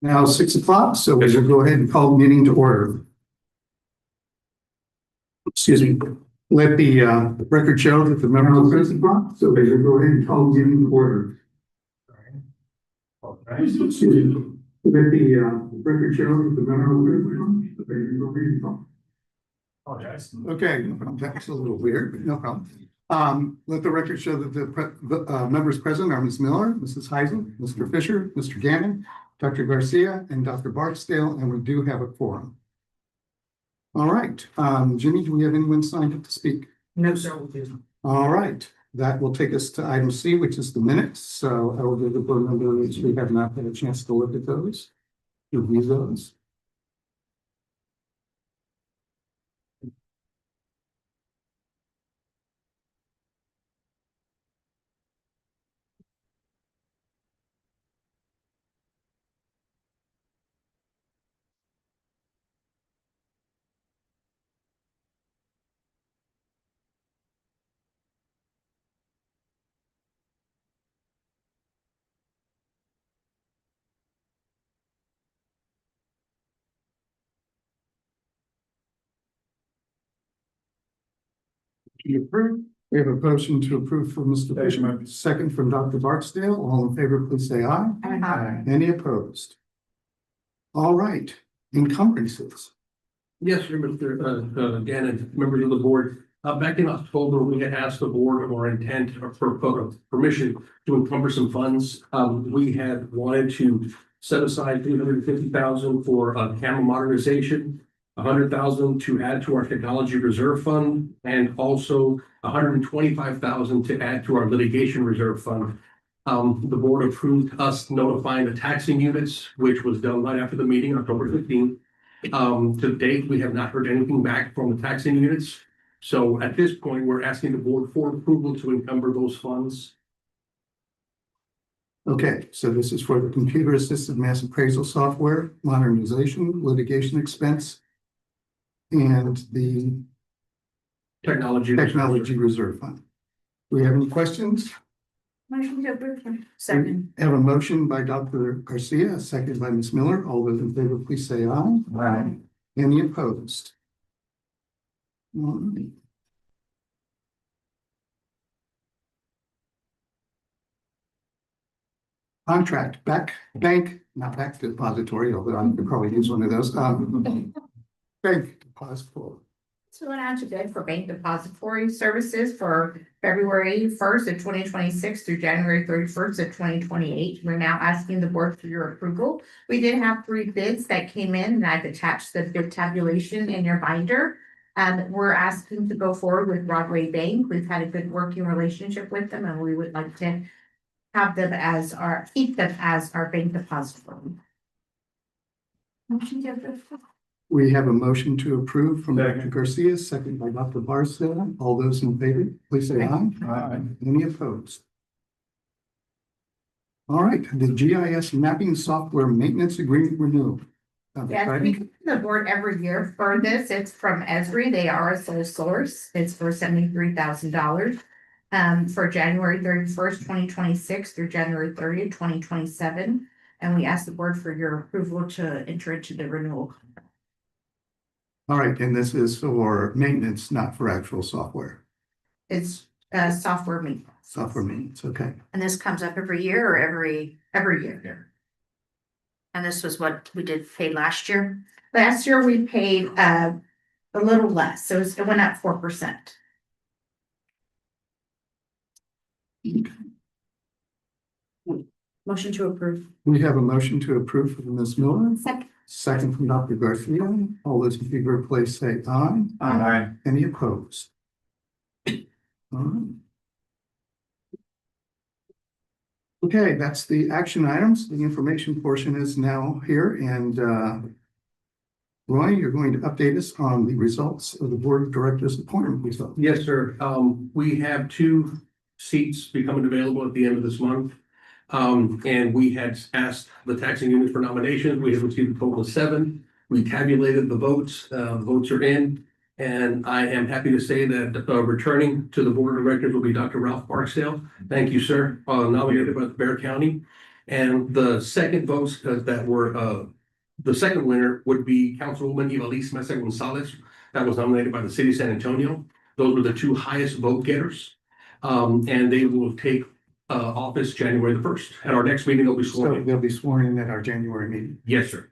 Now 6 o'clock, so we will go ahead and call the meeting to order. Excuse me. Let the record show that the member of the president, so we will go ahead and call the meeting to order. Excuse me. Let the record show that the member of the president, apologize. Okay, no problem. That's a little weird, but no problem. Let the record show that the members present are Ms. Miller, Mrs. Heisen, Mr. Fisher, Mr. Gannon, Dr. Garcia, and Dr. Barksdale, and we do have a quorum. All right, Jimmy, do we have anyone signed up to speak? No, sir. We do. All right, that will take us to item C, which is the minutes. So I will give the board members who have not had a chance to look at those, review those. Approved. We have a motion to approve from Mr. Fisher, second from Dr. Barksdale. All in favor, please say aye. Aye. Any opposed? All right, encumbrances. Yes, sir, Mr. Gannon, members of the board. Back in October, we had asked the board of our intent or for permission to encumber some funds. We had wanted to set aside $350,000 for camera modernization, $100,000 to add to our technology reserve fund, and also $125,000 to add to our litigation reserve fund. The board approved us notifying the taxing units, which was done right after the meeting, October 15th. To date, we have not heard anything back from the taxing units. So at this point, we're asking the board for approval to encumber those funds. Okay, so this is for the computer assisted mass appraisal software, modernization, litigation expense, and the Technology reserve fund. Do we have any questions? Motion to approve. Second. We have a motion by Dr. Garcia, a second by Ms. Miller. All those in favor, please say aye. Aye. Any opposed? All right. Contract not back to depository, although I could probably use one of those. Bank depository. So went out to bid for bank depository services for February 1st of 2026 through January 31st of 2028. We're now asking the board for your approval. We did have 3 bids that came in, and I've attached the bid tabulation in your binder. We're asking to go forward with Broadway Bank. We've had a good working relationship with them, and we would like to have them keep them as our bank depository. Motion to approve. We have a motion to approve from Dr. Garcia, second by Dr. Barksdale. All those in favor, please say aye. Aye. Any opposed? All right, the GIS mapping software maintenance agreement renewal. Yes, we come to the board every year for this. It's from Esri. They are a sole source. It's for $73,000. For January 31st, 2026 through January 30th, 2027. And we ask the board for your approval to enter into the renewal. All right, and this is for maintenance, not for actual software. It's software maintenance. Software maintenance, okay. And this comes up every year or every year? And this was what we did pay last year? Last year we paid a little less, so it went up 4%. Motion to approve. We have a motion to approve from Ms. Miller, Second. second from Dr. Garcia. All those in favor, please say aye. Aye. Any opposed? All right. Okay, that's the action items. The information portion is now here, and Roy, you're going to update us on the results of the board of directors appointment results. Yes, sir. We have 2 seats becoming available at the end of this month. And we had asked the taxing unit for nominations. We have received a total of 7. We tabulated the votes. The votes are in. And I am happy to say that returning to the board of directors will be Dr. Ralph Barksdale. Thank you, sir. Nominated by the Bexar County. And the second votes that were, the second winner would be Councilwoman Ivelisse Mesa Gonzalez. That was nominated by the city of San Antonio. Those were the two highest vote getters. And they will take office January the 1st. At our next meeting, they'll be sworn So in. they'll be sworn in at our January meeting. Yes, sir.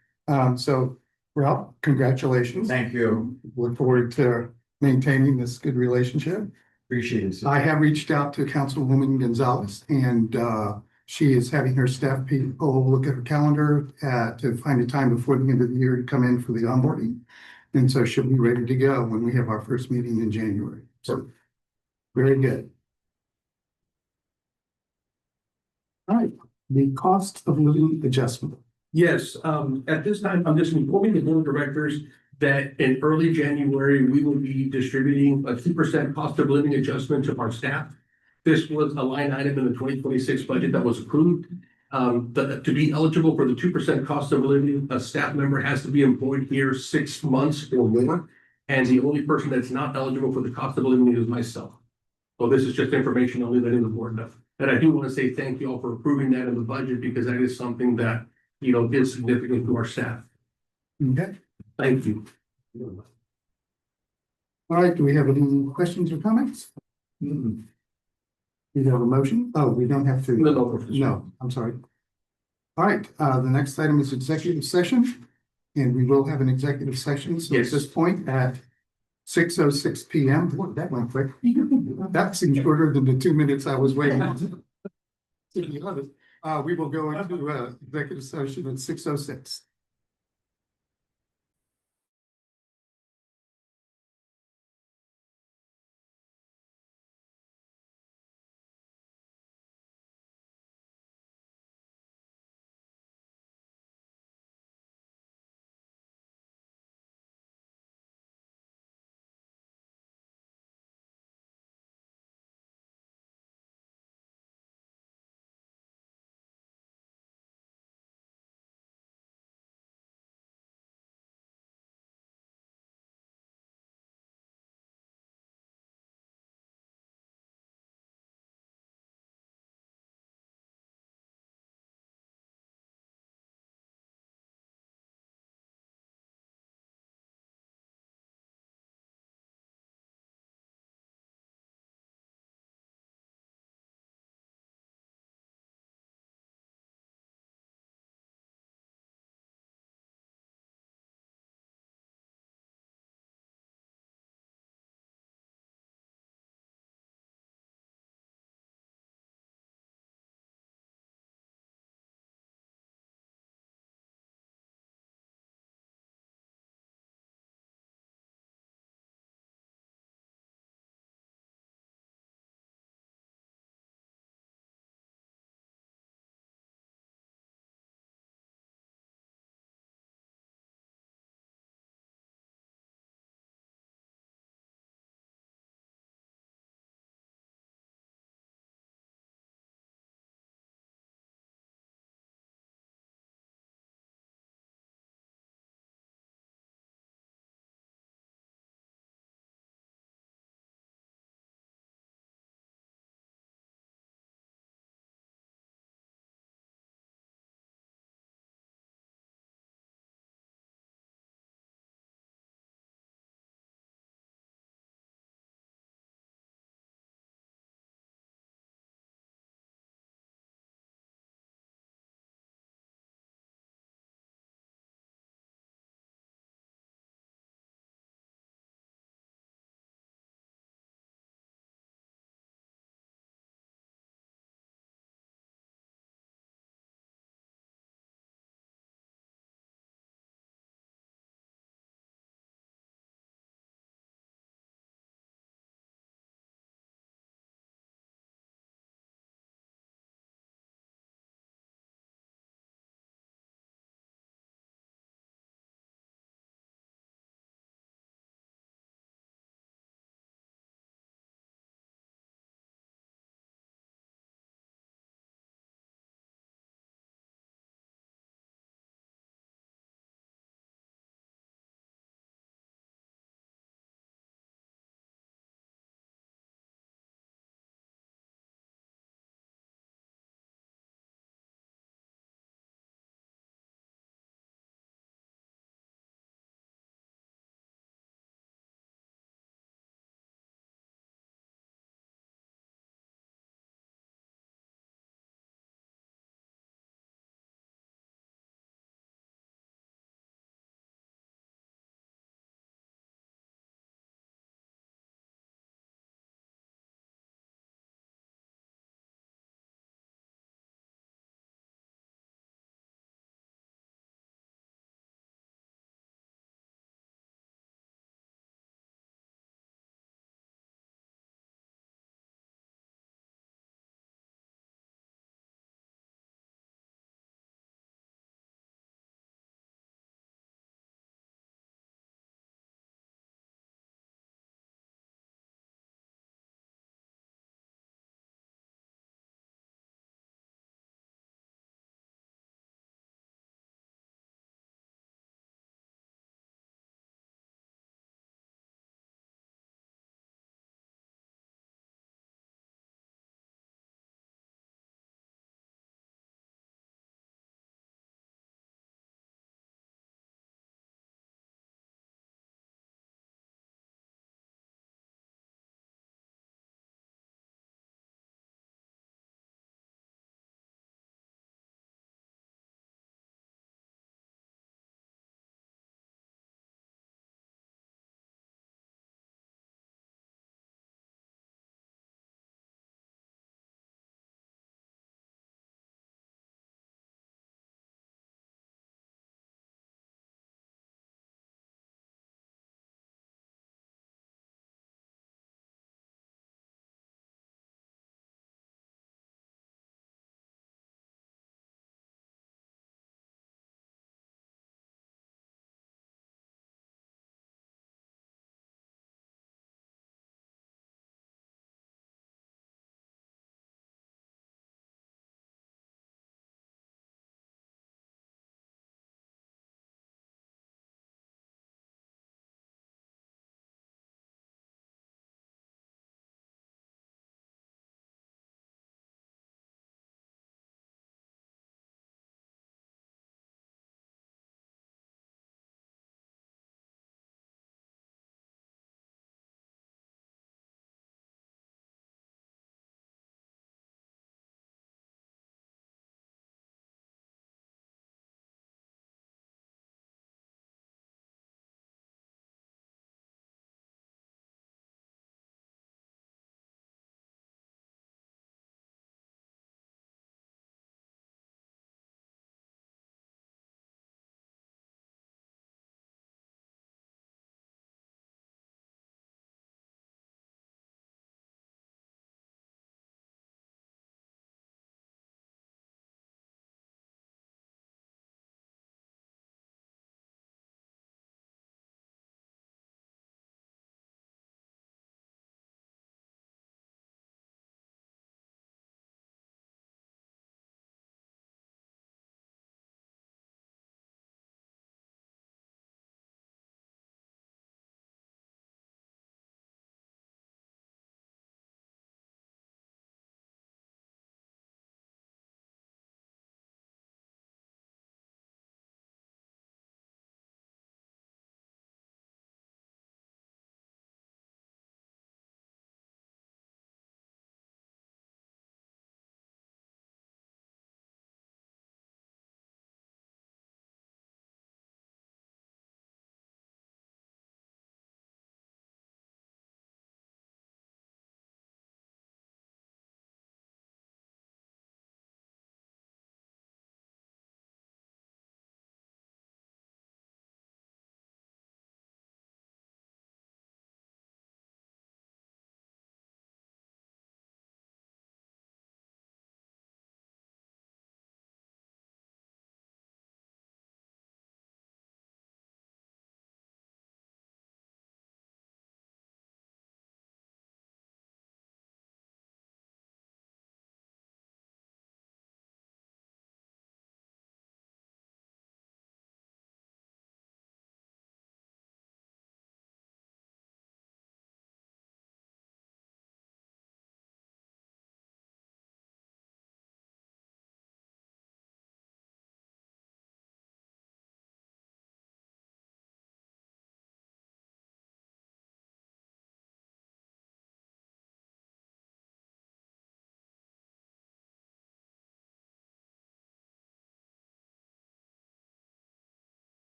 So Ralph, congratulations. Thank you. Look forward to maintaining this good relationship. Appreciate it. I have reached out to Councilwoman Gonzalez and she is having her staff people look at her calendar to find a time before the end of the year to come in for the onboarding. And so she'll be ready to go when we have our first meeting in January. So very good. All right, the cost of living adjustment. Yes, at this time, I'm just informing the board of directors that in early January, we will be distributing a 2% cost of living adjustment to our staff. This was a line item in the 2026 budget that was approved. To be eligible for the 2% cost of living, a staff member has to be employed here 6 months or more. And the only person that's not eligible for the cost of living is myself. So this is just information only that in the board knows. And I do want to say thank you all for approving that in the budget because that is something that, is significant to our staff. Okay, Thank you. all right, do we have any questions or comments? Mm-mm. We have a motion? Oh, we don't have to. No. No, I'm sorry. All right, the next item is executive session. And we will have an executive session. So at Yes. this point at 6:06 PM. Boy, that went quick. That seemed shorter than the 2 minutes I was waiting. To be honest, we will go into executive session at 6:06.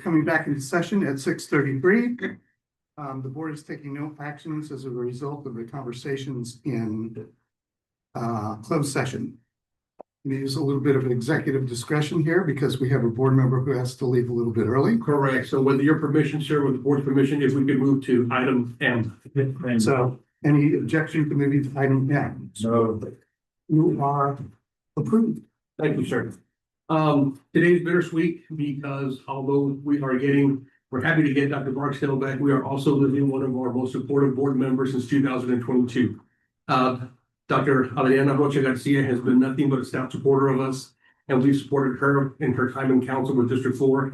coming back into session at 6:33. The board is taking no actions as a result of the conversations in closed session. We use a little bit of executive discretion here because we have a board member who has to leave a little bit early. Correct. So with your permission, sir, with the board's permission, if we could move to item M. So any objection to moving to item M? So, You are approved. Thank you, sir. Today's bittersweet because although we're happy to get Dr. Barksdale back, we are also losing one of our most supportive board members since 2022. Dr. Adriana Rocha Garcia has been nothing but a stout supporter of us, and we've supported her in her time in council with District 4.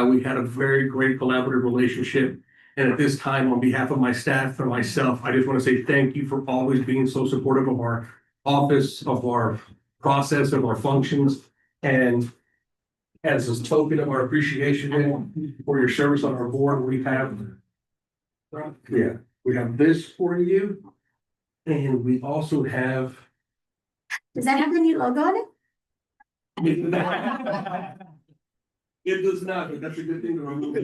We had a very great collaborative relationship. And at this time, on behalf of my staff and myself, I just want to say thank you for always being so supportive of our office, of our process, of our functions. And as a token of our appreciation for your service on our board, we have this for you. And we also have. Does that have the new logo on it? It does not, but that's a good thing to remove.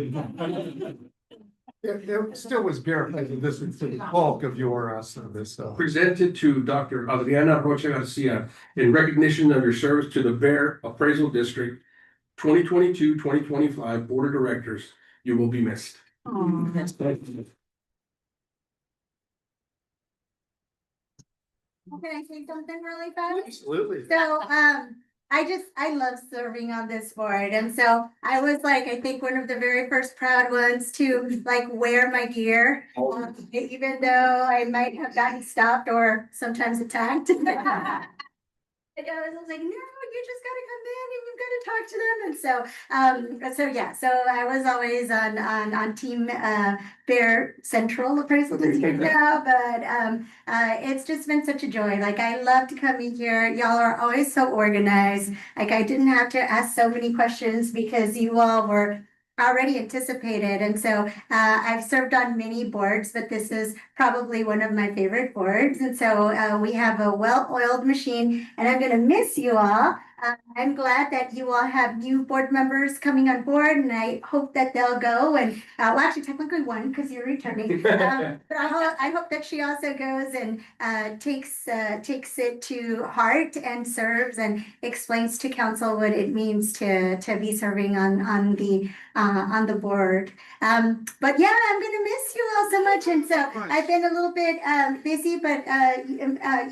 There still was verified this is the bulk of your service. Presented to Dr. Adriana Rocha Garcia in recognition of your service to the Bexar Appraisal District 2022-2025 Board of Directors. You will be missed. Can I say something really fast? Absolutely. So, I love serving on this board, and so I was like, I think one of the very first proud ones to like wear my gear. Even though I might have gotten stopped or sometimes attacked. And I was like, no, you just gotta come in and you've got to talk to them. And so I was always on team Bear Central Appraisal District now, but it's just been such a joy. Like, I love to come in here. Y'all are always so organized. Like, I didn't have to ask so many questions because you all were already anticipated. And so I've served on many boards, but this is probably one of my favorite boards. And so we have a well-oiled machine, and I'm going to miss you all. I'm glad that you all have new board members coming on board, and I hope that they'll go and well, actually technically one because you're returning. But I hope that she also goes and takes it to heart and serves and explains to council what it means to be serving on the board. But yeah, I'm gonna miss you all so much, and so I've been a little bit busy, but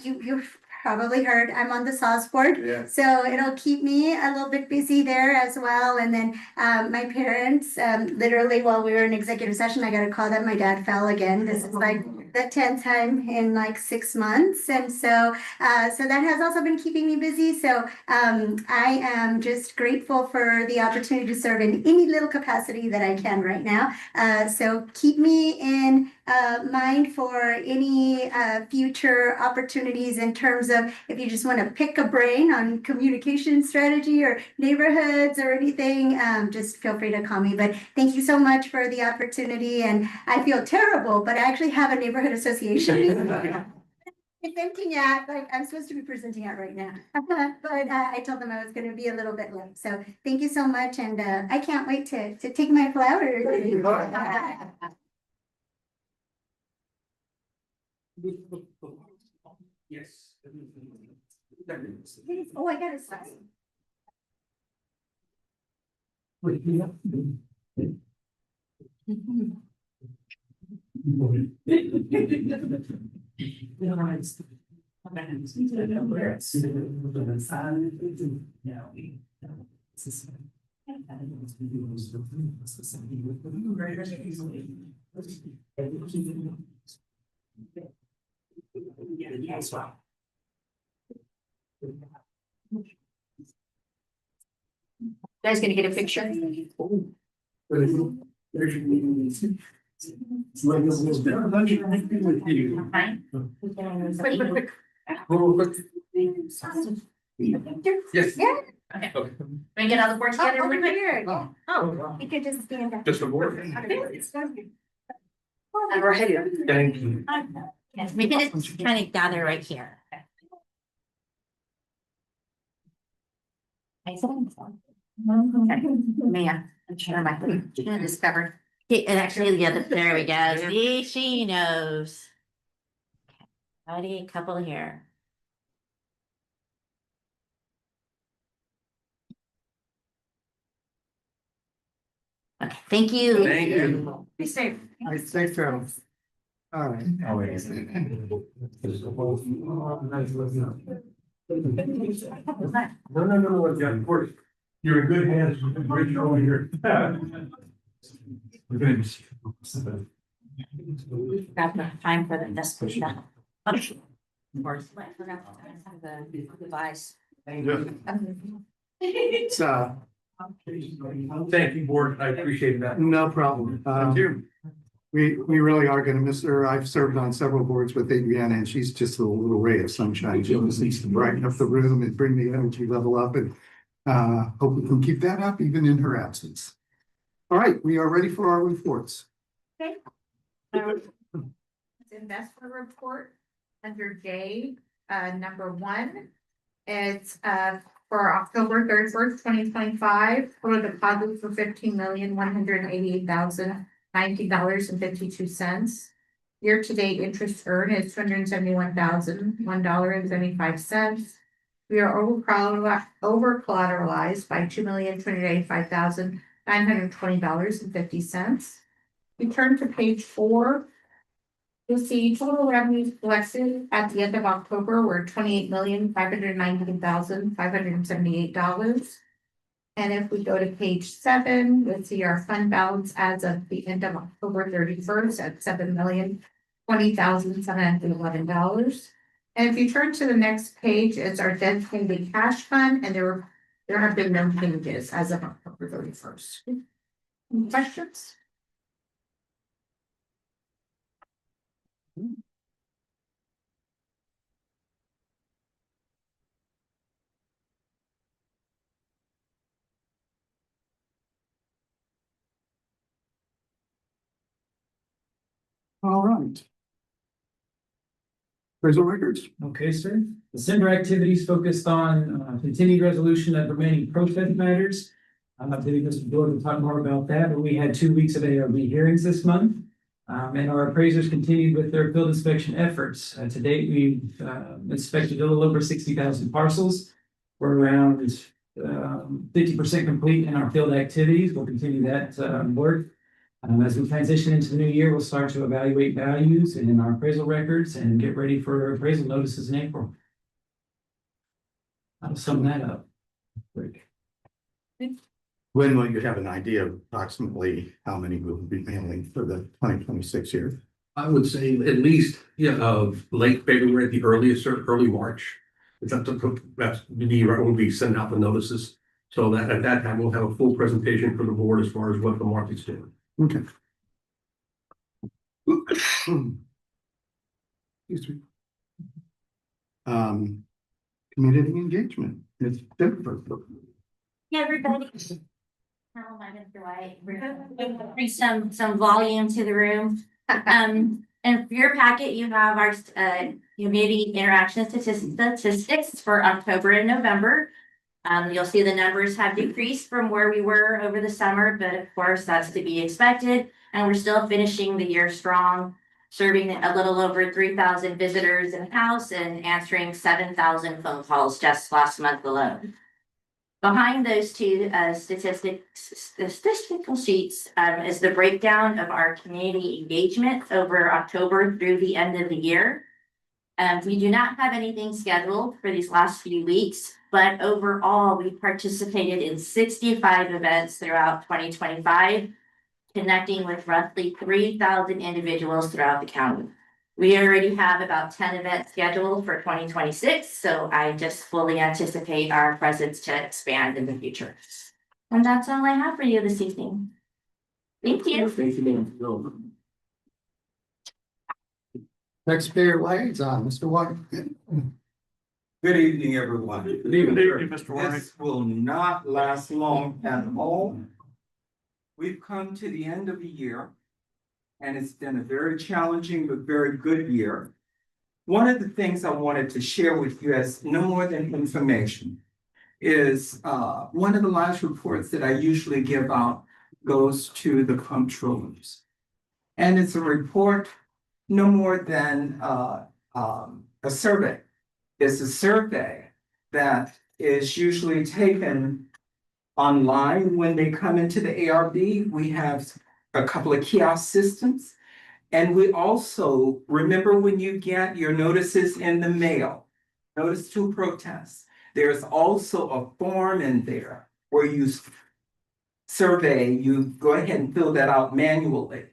you've probably heard I'm on the SAWS board. Yeah. So it'll keep me a little bit busy there as well. And then my parents, literally while we were in executive session, I got a call that my dad fell again. This is like the 10th time in like 6 months. And so that has also been keeping me busy. So I am just grateful for the opportunity to serve in any little capacity that I can right now. So keep me in mind for any future opportunities in terms of if you just want to pick a brain on communication strategy or neighborhoods or anything, just feel free to call me. But thank you so much for the opportunity. And I feel terrible, but I actually have a neighborhood association. Presenting at, like, I'm supposed to be presenting at right now, but I told them I was going to be a little bit late. So thank you so much, and I can't wait to take my flowers. Yes. Oh, I got a sign. You guys gonna get a picture? Quick. Yes. Yeah. Okay. We get all the boards together Over really quick? here. Oh, You could just stand up. Just a board. and we're headed. Thank you. Yes, we can just kind of gather right here. Yeah, I'm sure my, gonna discover. And actually, the other, there we go. See, she knows. Already a couple here. Okay, thank you. Thank you. Be safe. I say so. All right. No, yeah, of course. You're in good hands with Rich over here. Got the time for the discussion. Of course. I forgot the device. It's, Thank you, board. I appreciate that. no problem. We really are gonna miss her. I've served on several boards with Adriana and she's just a little ray of sunshine. She always needs to brighten up the room and bring the energy level up and hope we can keep that up even in her absence. All right, we are ready for our reports. Investment report under J, number 1. It's for October 31st, 2025, total deposits for $15,188,019.52. Year-to-date interest earned is $271,001.75. We are over collateralized by $2,285,920.50. We turn to page 4. You'll see total revenues collected at the end of October were $28,519,578. And if we go to page 7, you'll see our fund balance as of the end of October 31st at $7,020,711. And if you turn to the next page, it's our designated cash fund, and there have been no changes as of October 31st. Any questions? All right. Appraisal records. Okay, sir. December activities focused on continued resolution of remaining protest matters. I'm not believe Mr. Jordan will talk more about that, but we had 2 weeks of ARB hearings this month. And our appraisers continued with their field inspection efforts. To date, we've inspected a little over 60,000 parcels. We're around 50% complete in our field activities. We'll continue that work. As we transition into the new year, we'll start to evaluate values in our appraisal records and get ready for appraisal notices in April. I'll sum that up. Quick. When will you have an idea of approximately how many will be mailing for the 2026 year? I would say at least, of late February at the earliest, or early March. That's the year when we send out the notices. So that at that time, we'll have a full presentation for the board as far as what the market's doing. Okay. Excuse me. Community engagement. It's different. Hey, everybody. Hello, my Mr. White. Bring some volume to the room. And for your packet, you have our community interaction statistics for October and November. You'll see the numbers have decreased from where we were over the summer, but of course that's to be expected. And we're still finishing the year strong, serving a little over 3,000 visitors in house and answering 7,000 phone calls just last month alone. Behind those two statistical sheets is the breakdown of our community engagement over October through the end of the year. We do not have anything scheduled for these last few weeks, but overall, we participated in 65 events throughout 2025, connecting with roughly 3,000 individuals throughout the county. We already have about 10 events scheduled for 2026, so I just fully anticipate our presence to expand in the future. And that's all I have for you this evening. Thank you. Thank you. Taxpayer liaison, Mr. White. Good evening, everyone. Good evening, Mr. White. This will not last long at all. We've come to the end of the year, and it's been a very challenging but very good year. One of the things I wanted to share with you as no more than information is, one of the last reports that I usually give out goes to the comptrollers. And it's a report no more than, a survey. It's a survey that is usually taken online when they come into the ARB. We have a couple of kiosk systems. And we also, remember when you get your notices in the mail, notice to protest, there's also a form in there where you survey, you go ahead and fill that out manually.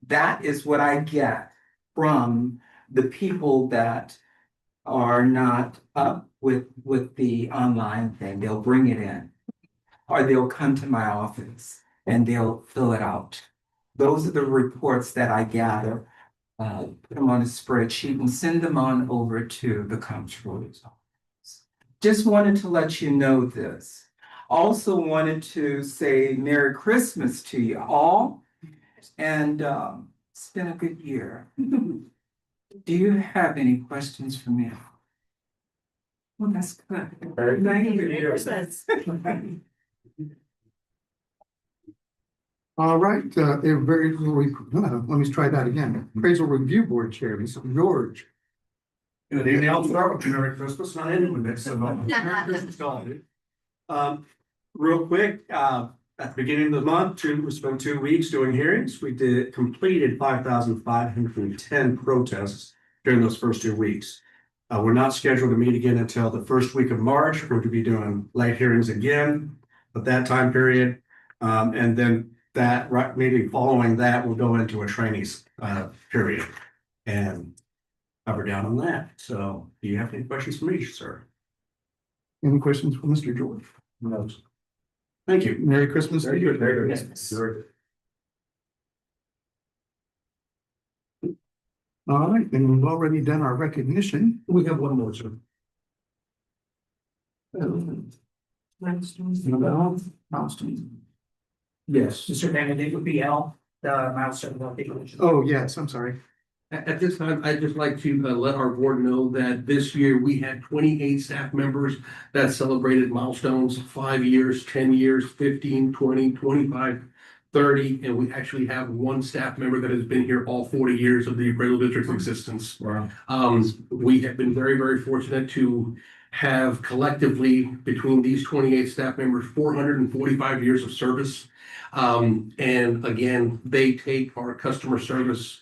That is what I get from the people that are not up with the online thing. They'll bring it in. Or they'll come to my office and they'll fill it out. Those are the reports that I gather, put them on a spreadsheet and send them on over to the comptroller's office. Just wanted to let you know this. Also wanted to say Merry Christmas to you all. And it's been a good year. Do you have any questions for me? Well, that's good. Thank you. All right, let me try that again. Appraisal Review Board Chair, Mr. George. Good evening, I'll start with Merry Christmas, not ending with this, so Merry Christmas to all of you. Real quick, at the beginning of the month, we spent 2 weeks doing hearings. We completed 5,510 protests during those first 2 weeks. We're not scheduled to meet again until the first week of March. We're going to be doing light hearings again at that time period. And then that maybe following that, we'll go into a trainees period and cover down on that. So do you have any questions for me, sir? Any questions for Mr. George? No. Thank you. Merry Christmas to you. Very good. Christmas. All right, and we've already done our recognition. We have one more, sir. Milestones. Yes. Mr. Benedict would be L, the milestone of the. Oh, yes, I'm sorry. At this time, I'd just like to let our board know that this year we had 28 staff members that celebrated milestones, 5 years, 10 years, 15, 20, 25, 30, and we actually have one staff member that has been here all 40 years of the appraisal district's existence. Wow. We have been very, very fortunate to have collectively between these 28 staff members, 445 years of service. And again, they take our customer service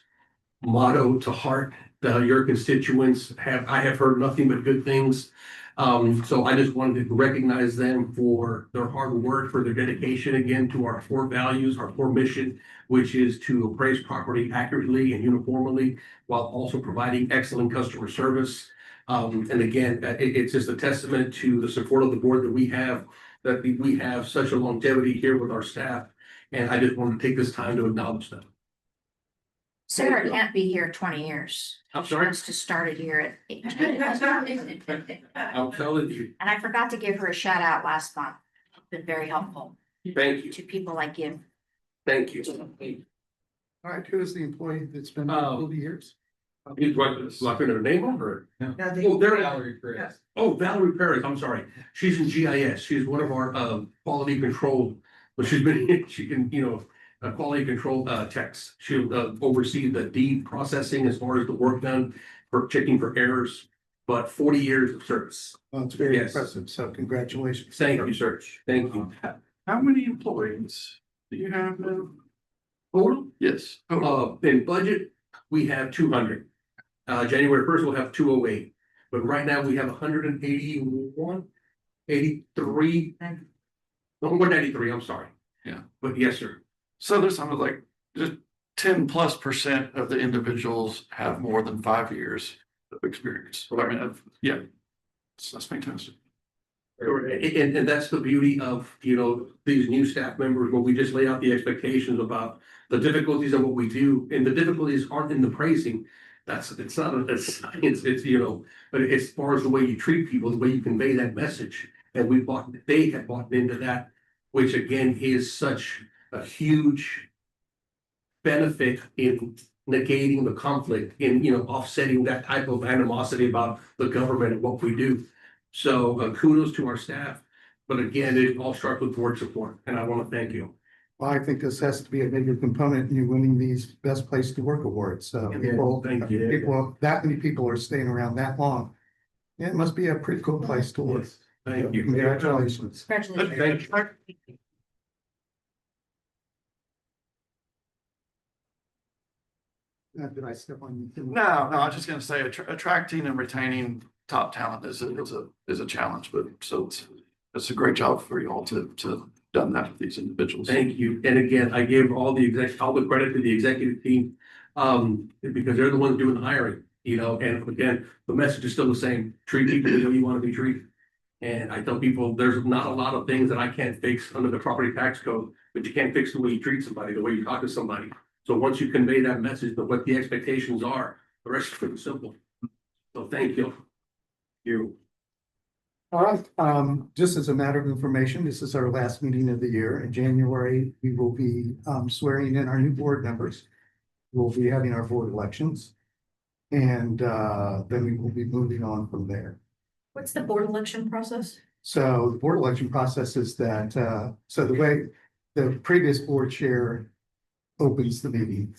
motto to heart. Your constituents I have heard nothing but good things. So I just wanted to recognize them for their hard work, for their dedication again to our core values, our core mission, which is to appraise property accurately and uniformly while also providing excellent customer service. And again, it's just a testament to the support of the board that we have such a longevity here with our staff. And I just wanted to take this time to acknowledge them. Sarah can't be here 20 years. I'm She sorry. wants to start a year at 18. I'll tell you. And I forgot to give her a shout out last month. Been very helpful Thank you. to people like you. Thank you. All right, who is the employee that's been here 40 years? You want like her name or? No. Oh, there. Oh, Valerie Perez, I'm sorry. She's in GIS. She's one of our quality control, but she can, quality control techs. She'll oversee the deed processing as far as the work done for checking for errors, but 40 years of service. Well, it's very Yes. impressive, so congratulations. Thank you, sir. Thank you. How many employees do you have now? Total? Yes. In budget, we have 200. January 1st, we'll have 208. But right now we have 181, 83. No, 193, I'm sorry. Yeah. But yes, sir. So there's something like just 10+% of the individuals have more than 5 years of experience. I mean, yeah, that's fantastic. And that's the beauty of, these new staff members, where we just lay out the expectations about the difficulties of what we do. And the difficulties aren't in the praising. It's not a science, but as far as the way you treat people, the way you convey that message. And they have bought into that, which again is such a huge benefit in negating the conflict, in offsetting that type of animosity about the government and what we do. So kudos to our staff. But again, it all starts with board support, and I want to thank you. Well, I think this has to be a major component in you winning these best place to work awards. So Thank you. people, that many people are staying around that long. It must be a pretty cool place to work. Thank you. Congratulations. Congratulations. Thank you. Did I step on you? No, I was just gonna say, attracting and retaining top talent is a challenge, but so it's a great job for you all to done that with these individuals. Thank you. And again, I give all the credit to the executive team. Because they're the ones doing the hiring, you know, and again, the message is still the same. Treat people the way you want to be treated. And I tell people, there's not a lot of things that I can't fix under the property tax code, but you can't fix the way you treat somebody, the way you talk to somebody. So once you convey that message of what the expectations are, the rest is pretty simple. So thank you. All right, just as a matter of information, this is our last meeting of the year. In January, we will be swearing in our new board members. We'll be having our board elections. And then we will be moving on from there. What's the board election process? So the board election process is that, so the way the previous board chair opens the meeting.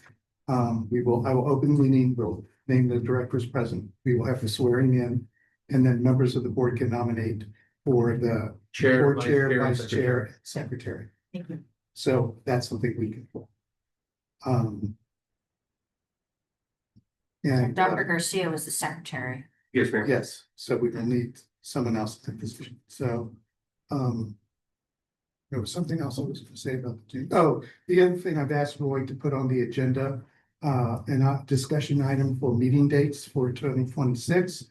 I will open the meeting, we'll name the directors present. We will have the swearing in, and then members of the board can nominate for the board chair, vice chair, secretary. Thank you. So that's something we can do. And Dr. Garcia was the secretary. Yes, ma'am. yes, so we will need someone else to take this position. So, there was something else I was gonna say about the other thing I've asked Roy to put on the agenda, a discussion item for meeting dates for 2026.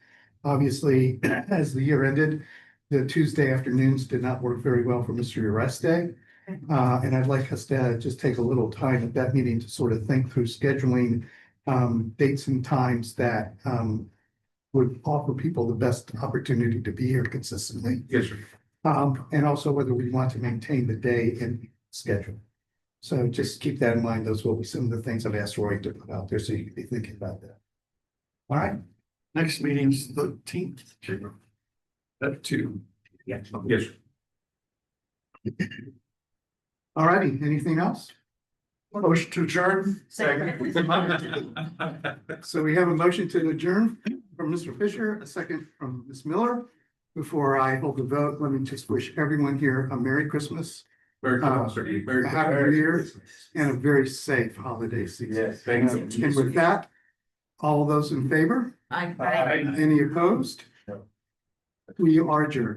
Obviously, as the year ended, the Tuesday afternoons did not work very well for Mr. Ureste. And I'd like us to just take a little time at that meeting to sort of think through scheduling dates and times that would offer people the best opportunity to be here consistently. Yes, sir. And also whether we want to maintain the day and schedule. So just keep that in mind. Those will be some of the things I've asked Roy to put out there, so you can be thinking about that. All right, Next meeting's the 13th, at 2. Yes. all righty. Anything else? Motion to adjourn. So we have a motion to adjourn from Mr. Fisher, a second from Ms. Miller. Before I hold the vote, let me just wish everyone here a Merry Christmas, Very cool, sir. a Happy New Year, and a very safe holiday season. Yes, thank you. And with that, all those in favor? Aye. Any opposed? We are adjourned.